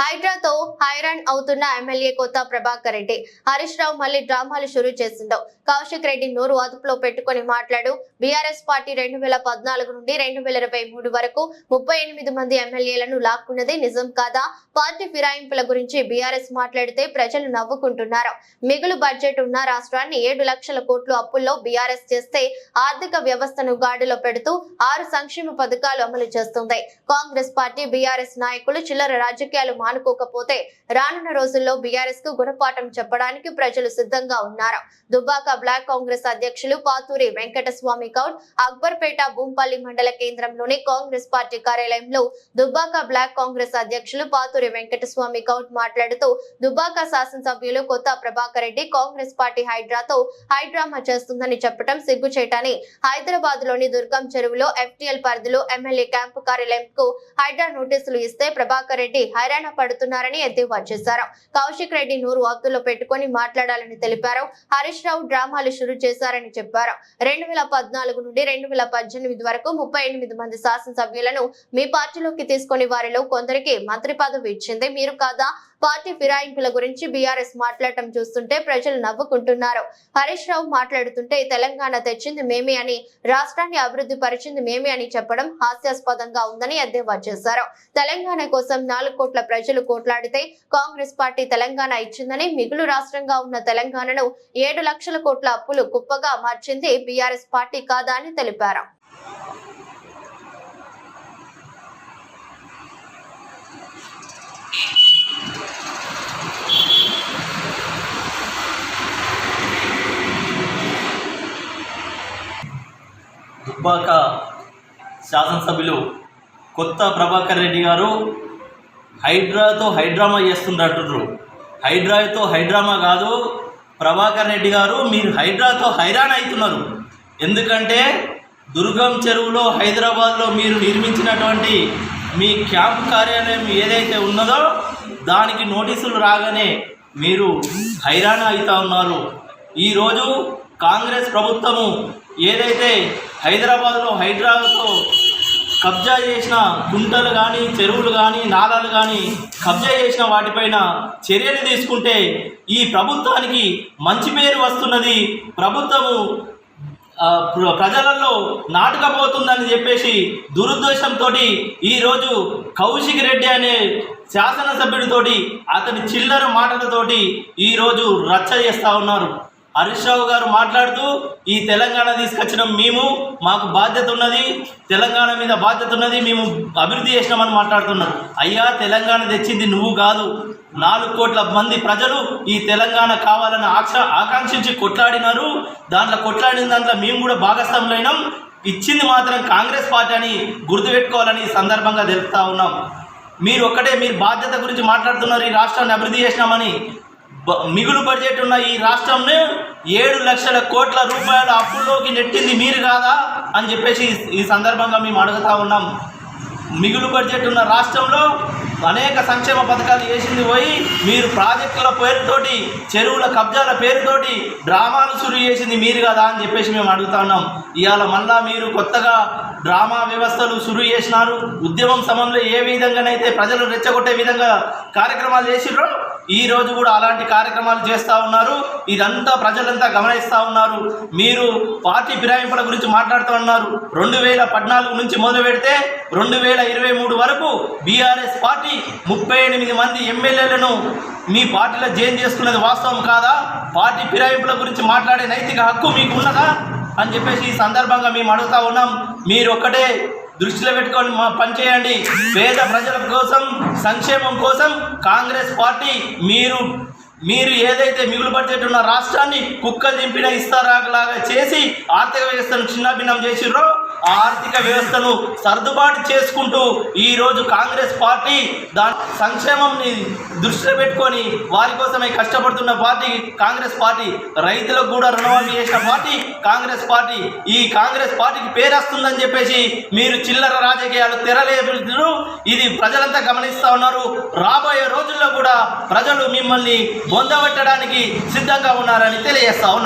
హైడ్రాతో హైరాన్ అవుతున్న ఎమ్మెల్యే కొత్త ప్రభాకర్ రెడ్డి హరీష్ రావు మళ్లీ డ్రామాలు షురూ చేసిందో కౌశిక్ రెడ్డి నోరు అదుపులో పెట్టుకుని మాట్లాడు బీఆర్ఎస్ పార్టీ 2014 నుండి 2023 వరకు 38 మంది ఎమ్మెల్యేలను లాక్కున్నది నిజం కాదా? పార్టీ ఫిరాయింపుల గురించి బీఆర్ఎస్ మాట్లాడితే ప్రజలు నవ్వుకుంటున్నారు. మిగులు బడ్జెట్ ఉన్న రాష్ట్రాన్ని 7 లక్షల కోట్లు అప్పుల్లో బీఆర్ఎస్ చేస్తే ఆర్థిక వ్యవస్థను గాడిలో పెడుతూ 6 సంక్షేమ పథకాలు అమలు చేస్తుంది. కాంగ్రెస్ పార్టీ బీఆర్ఎస్ నాయకులు చిల్లర రాజకీయాలు మానుకోకపోతే రానున్న రోజుల్లో బీఆర్ఎస్ కు గుణపాఠం చెప్పడానికి ప్రజలు సిద్ధంగా ఉన్నారు. దుబ్బాక బ్లాక్ కాంగ్రెస్ అధ్యక్షులు పాతూరి వెంకటస్వామి గౌడ్ అక్బర్పేట భూంపల్లి మండల కేంద్రంలోని కాంగ్రెస్ పార్టీ కార్యాలయంలో దుబ్బాక బ్లాక్ కాంగ్రెస్ అధ్యక్షులు పాతూరి వెంకటస్వామి గౌడ్ మాట్లాడుతూ దుబ్బాక శాసనసభ్యులు కొత్త ప్రభాకర్ రెడ్డి కాంగ్రెస్ పార్టీ హైడ్రాతో హైడ్రామా చేస్తుందని చెప్పడం సిగ్గుచేటని, హైదరాబాద్ లోని దుర్గం చెరువులో ఎఫ్టీఎల్ పరిధిలో ఎమ్మెల్యే క్యాంపు కార్యాలయంకు హైడ్రా నోటీసులు ఇస్తే ప్రభాకర్ రెడ్డి హైరాణ పడుతున్నారని ఎద్దేవా చేశారు. కౌశిక్ రెడ్డి నోరు అదుపులో పెట్టుకుని మాట్లాడాలని తెలిపారు. హరీష్ రావు డ్రామాలు షురూ చేశారని చెప్పారు. 2014 నుండి 2018 వరకు 38 మంది శాసనసభ్యులను మీ పార్టీలోకి తీసుకుని వారిలో కొందరికి మంత్రి పదవి ఇచ్చింది మీరు కాదా? పార్టీ ఫిరాయింపుల గురించి బీఆర్ఎస్ మాట్లాడటం చూస్తుంటే ప్రజలు నవ్వుకుంటున్నారు. హరీష్ రావు మాట్లాడుతుంటే తెలంగాణ తెచ్చింది మేమే అని, రాష్ట్రాన్ని అభివృద్ధి పరిచింది మేమే అని చెప్పడం హాస్యాస్పదంగా ఉందని ఎద్దేవా చేశారు. తెలంగాణ కోసం 4 కోట్ల ప్రజలు కోట్లాడితే కాంగ్రెస్ పార్టీ తెలంగాణ ఇచ్చిందని, మిగులు రాష్ట్రంగా ఉన్న తెలంగాణను 7 లక్షల కోట్ల అప్పులు కుప్పగా మార్చింది బీఆర్ఎస్ పార్టీ కాదా అని తెలిపారు. దుబ్బాక శాసనసభ్యులు కొత్త ప్రభాకర్ రెడ్డి గారు హైడ్రాతో హైడ్రామా చేస్తుండ్రు. హైడ్రాతో హైడ్రామా కాదు ప్రభాకర్ రెడ్డి గారు, మీరు హైడ్రాతో హైరాన్ అవుతున్నారు. ఎందుకంటే దుర్గం చెరువులో హైదరాబాద్లో మీరు నిర్మించినటువంటి మీ క్యాంపు కార్యాలయం ఏదైతే ఉన్నదో దానికి నోటీసులు రాగానే మీరు హైరాణ అవుతూ ఉన్నారు. ఈరోజు కాంగ్రెస్ ప్రభుత్వము ఏదైతే హైదరాబాద్లో హైడ్రాతో కబ్జా చేసిన గుంటలు కానీ, చెరువులు కానీ, నాలాలు కానీ కబ్జా చేసిన వాటిపైన చర్యలు తీసుకుంటే ఈ ప్రభుత్వానికి మంచి పేరు వస్తున్నది, ప్రభుత్వము ప్రజలలో నాటకపోతుందని చెప్పేసి దురుద్దేశంతో ఈరోజు కౌశిక్ రెడ్డి అనే శాసనసభ్యుడితోటి అతని చిల్లర మాటలతోటి ఈరోజు రచ్చ చేస్తూ ఉన్నారు. హరీష్ రావు గారు మాట్లాడుతూ ఈ తెలంగాణ తీసుకొచ్చిన మేము, మాకు బాధ్యత ఉన్నది, తెలంగాణ మీద బాధ్యత ఉన్నది, మేము అభివృద్ధి చేసినామని మాట్లాడుతున్నారు. అయ్యా, తెలంగాణ తెచ్చింది నువ్వు కాదు, 4 కోట్ల మంది ప్రజలు ఈ తెలంగాణ కావాలని ఆకాంక్షించి కొట్లాడినారు. కొట్లాడిన దాంట్లో మేము కూడా భాగస్వాములైనాం. ఇచ్చింది మాత్రం కాంగ్రెస్ పార్టీ అని గుర్తుపెట్టుకోవాలని సందర్భంగా తెలుపుతా ఉన్నాం. మీరు బాధ్యత గురించి మాట్లాడుతున్నారు. ఈ రాష్ట్రాన్ని అభివృద్ధి చేసినామని. మిగులు బడ్జెట్ ఉన్న ఈ రాష్ట్రంని 7 లక్షల కోట్ల రూపాయల అప్పుల్లోకి నెట్టింది మీరు కాదా అని చెప్పేసి ఈ సందర్భంగా మేము అడుగుతా ఉన్నాం. మిగులు బడ్జెట్ ఉన్న రాష్ట్రంలో అనేక సంక్షేమ పథకాలు వేసింది పోయి మీరు ప్రాజెక్టుల పేరుతోటి, చెరువుల కబ్జాల పేరుతోటి డ్రామాలు షురూ చేసింది మీరు కదా అని చెప్పేసి మేము అడుగుతా ఉన్నాం. ఇవాళ మళ్ళా మీరు కొత్తగా డ్రామా వ్యవస్థలు షురూ చేసినారు. ఉద్యమం సమయంలో ఏ విధంగానైతే ప్రజలు రెచ్చగొట్టే విధంగా కార్యక్రమాలు చేసిర్రో ఈరోజు కూడా అలాంటి కార్యక్రమాలు చేస్తూ ఉన్నారు. ఇదంతా ప్రజలంతా గమనిస్తూ ఉన్నారు. మీరు పార్టీ ఫిరాయింపుల గురించి మాట్లాడుతూ ఉన్నారు. 2014 నుంచి మొదలు పెడితే 2023 వరకు బీఆర్ఎస్ పార్టీ 38 మంది ఎమ్మెల్యేలను మీ పార్టీలో జాయిన్ చేసుకున్నది వాస్తవం కాదా? పార్టీ ఫిరాయింపుల గురించి మాట్లాడే నైతిక హక్కు మీకు ఉన్నదా అని చెప్పేసి ఈ సందర్భంగా మేము అడుగుతా ఉన్నాం. మీరు ఒక్కటే దృష్టిలో పెట్టుకొని పనిచేయండి. పేద ప్రజల కోసం, సంక్షేమం కోసం కాంగ్రెస్ పార్టీ మీరు ఏదైతే మిగులు బడ్జెట్ ఉన్న రాష్ట్రాన్ని కుక్కలు దింపిన ఇస్తారాలాగా చేసి ఆర్థిక వ్యవస్థను చిన్నాభిన్నం చేసిర్రో ఆ ఆర్థిక వ్యవస్థను సర్దుబాటు చేసుకుంటూ ఈరోజు కాంగ్రెస్ పార్టీ దాని సంక్షేమంని దృష్టిలో పెట్టుకొని వారి కోసమే కష్టపడుతున్న పార్టీ కాంగ్రెస్ పార్టీ. రైతులకు కూడా రుణమాఫీ చేసిన పార్టీ కాంగ్రెస్ పార్టీ. ఈ కాంగ్రెస్ పార్టీకి పేరు వస్తుందని చెప్పేసి మీరు చిల్లర రాజకీయాలు తెరలేపుతున్నారు. ఇది ప్రజలంతా గమనిస్తూ ఉన్నారు. రాబోయే రోజుల్లో కూడా ప్రజలు మిమ్మల్ని బొందబెట్టడానికి సిద్ధంగా ఉన్నారని తెలియజేస్తా ఉన్నారు.